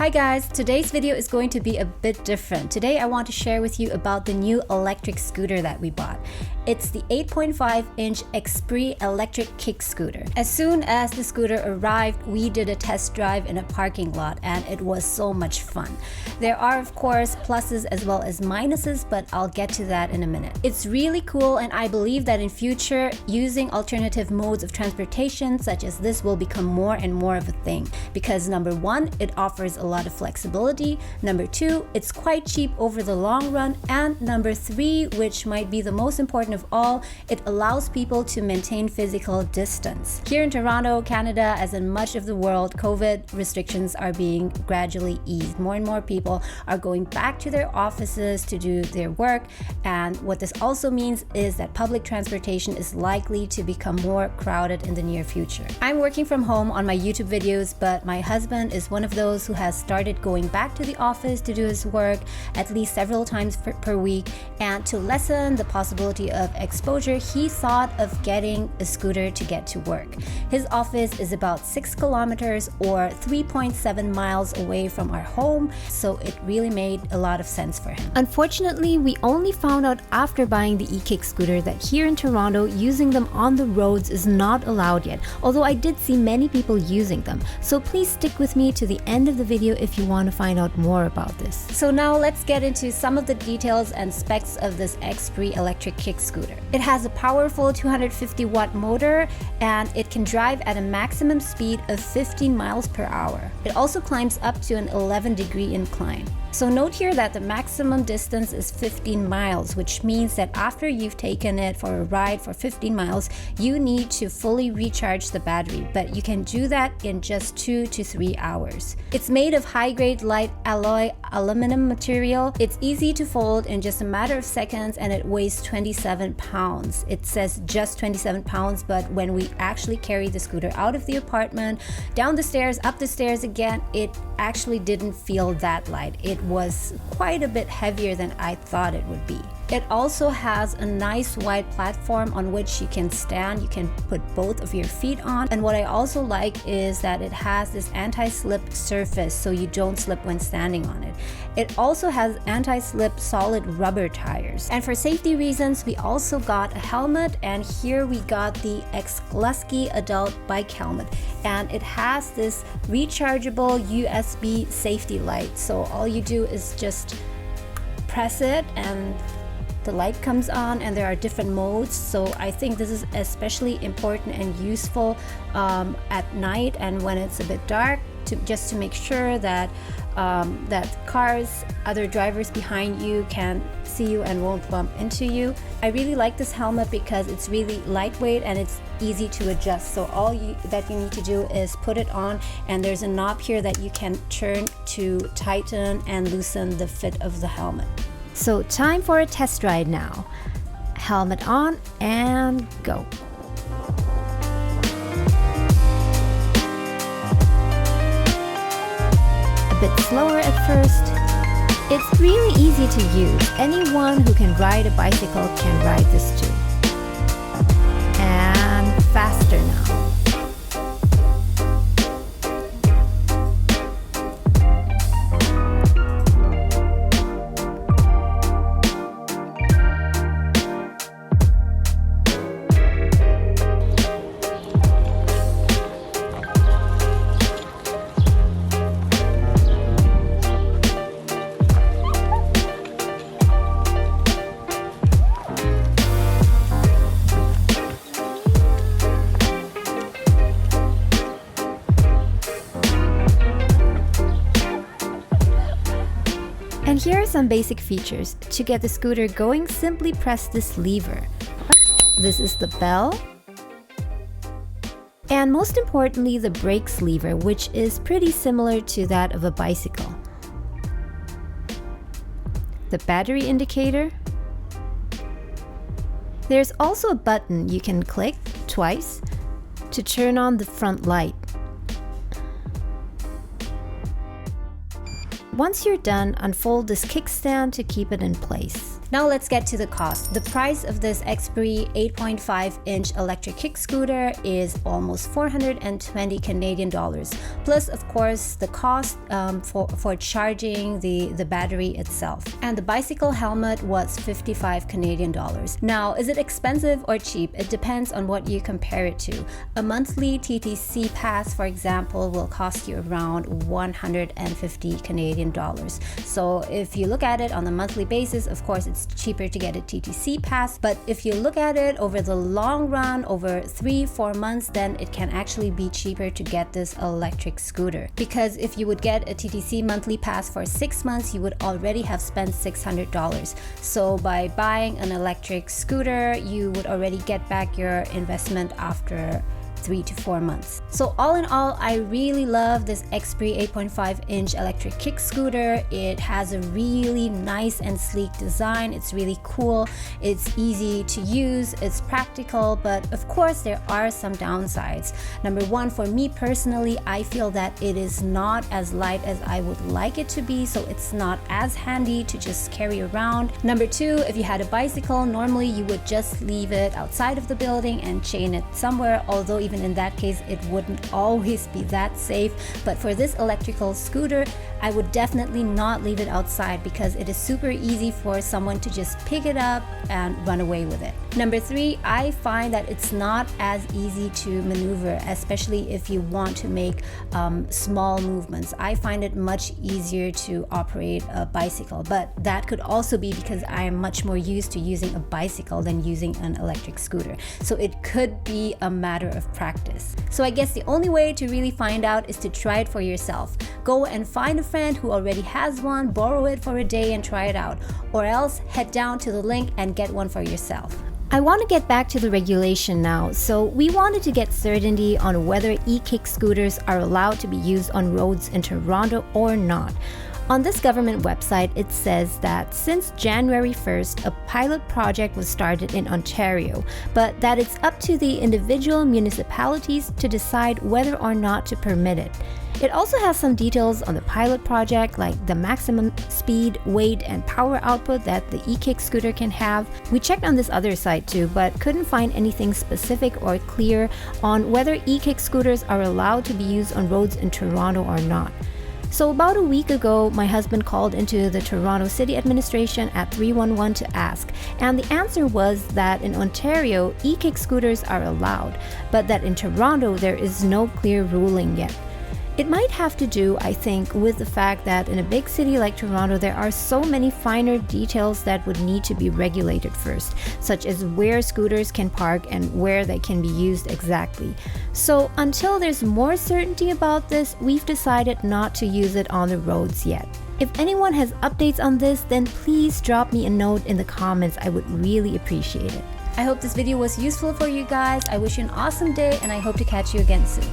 Hi guys, today's video is going to be a bit different. Today I want to share with you about the new electric scooter that we bought. It's the 8.5-inch XPRIT electric kick scooter. As soon as the scooter arrived, we did a test drive in a parking lot and it was so much fun. There are of course pluses as well as minuses, but I'll get to that in a minute. It's really cool and I believe that in future, using alternative modes of transportation such as this will become more and more of a thing because number one, it offers a lot of flexibility, number two, it's quite cheap over the long run, and number three, which might be the most important of all, it allows people to maintain physical distance. Here in Toronto, Canada, as in much of the world, COVID restrictions are being gradually eased. More and more people are going back to their offices to do their work, and what this also means is that public transportation is likely to become more crowded in the near future. I'm working from home on my YouTube videos, but my husband is one of those who has started going back to the office to do his work at least several times per week, and to lessen the possibility of exposure, he thought of getting a scooter to get to work. His office is about 6 kilometers or 3.7 miles away from our home, so it really made a lot of sense for him. Unfortunately, we only found out after buying the e-Kicscooter that here in Toronto, using them on the roads is not allowed yet, although I did see many people using them. So please stick with me to the end of the video if you want to find out more about this. So now let's get into some of the details and specs of this XPRIT electric kick scooter. It has a powerful 250 watt motor and it can drive at a maximum speed of 15 miles per hour. It also climbs up to an 11-degree incline. So note here that the maximum distance is 15 miles, which means that after you've taken it for a ride for 15 miles, you need to fully recharge the battery, but you can do that in just 2 to 3 hours. It's made of high-grade light alloy aluminum material. It's easy to fold in just a matter of seconds and it weighs 27 pounds. It says just 27 pounds, but when we actually carried the scooter out of the apartment, down the stairs, up the stairs again, it actually didn't feel that light. It was quite a bit heavier than I thought it would be. It also has a nice wide platform on which you can stand. You can put both of your feet on. And what I also like is that it has this anti-slip surface so you don't slip when standing on it. It also has anti-slip solid rubber tires. And for safety reasons, we also got a helmet, and here we got the Exclusky Adult Bike Helmet. And it has this rechargeable USB safety light. So all you do is just press it and the light comes on, and there are different modes. So I think this is especially important and useful at night and when it's a bit dark, just to make sure that cars, other drivers behind you can see you and won't bump into you. I really like this helmet because it's really lightweight and it's easy to adjust. So all that you need to do is put it on, and there's a knob here that you can turn to tighten and loosen the fit of the helmet. So time for a test ride now. Helmet on and go. A bit slower at first. It's really easy to use. Anyone who can ride a bicycle can ride this too. And faster now. And here are some basic features. To get the scooter going, simply press this lever. This is the bell. And most importantly, the brakes lever, which is pretty similar to that of a bicycle. The battery indicator. There's also a button you can click twice to turn on the front light. Once you're done, unfold this kickstand to keep it in place. Now let's get to the cost. The price of this XPRIT 8.5-inch electric kick scooter is almost 420 Canadian dollars. Plus, of course, the cost for charging the battery itself. And the bicycle helmet was 55 Canadian dollars. Now, is it expensive or cheap? It depends on what you compare it to. A monthly TTC pass, for example, will cost you around 150 Canadian dollars. So if you look at it on a monthly basis, of course, it's cheaper to get a TTC pass, but if you look at it over the long run, over 3-4 months, then it can actually be cheaper to get this electric scooter. Because if you would get a TTC monthly pass for 6 months, you would already have spent $600. So by buying an electric scooter, you would already get back your investment after 3 to 4 months. So all in all, I really love this XPRIT 8.5-inch electric kick scooter. It has a really nice and sleek design. It's really cool. It's easy to use. It's practical, but of course there are some downsides. Number one, for me personally, I feel that it is not as light as I would like it to be, so it's not as handy to just carry around. Number two, if you had a bicycle, normally you would just leave it outside of the building and chain it somewhere, although even in that case it wouldn't always be that safe. But for this electrical scooter, I would definitely not leave it outside because it is super easy for someone to just pick it up and run away with it. Number three, I find that it's not as easy to maneuver, especially if you want to make small movements. I find it much easier to operate a bicycle, but that could also be because I am much more used to using a bicycle than using an electric scooter. So it could be a matter of practice. So I guess the only way to really find out is to try it for yourself. Go and find a friend who already has one, borrow it for a day and try it out, or else head down to the link and get one for yourself. I want to get back to the regulation now. So we wanted to get certainty on whether e-Kicscooters are allowed to be used on roads in Toronto or not. On this government website, it says that since January 1st, a pilot project was started in Ontario, but that it's up to the individual municipalities to decide whether or not to permit it. It also has some details on the pilot project, like the maximum speed, weight, and power output that the e-Kicscooter can have. We checked on this other site too, but couldn't find anything specific or clear on whether e-Kicscooters are allowed to be used on roads in Toronto or not. So about a week ago, my husband called into the Toronto City Administration at 311 to ask, and the answer was that in Ontario, e-Kicscooters are allowed, but that in Toronto there is no clear ruling yet. It might have to do, I think, with the fact that in a big city like Toronto, there are so many finer details that would need to be regulated first, such as where scooters can park and where they can be used exactly. So until there's more certainty about this, we've decided not to use it on the roads yet. If anyone has updates on this, then please drop me a note in the comments. I would really appreciate it. I hope this video was useful for you guys. I wish you an awesome day and I hope to catch you again soon.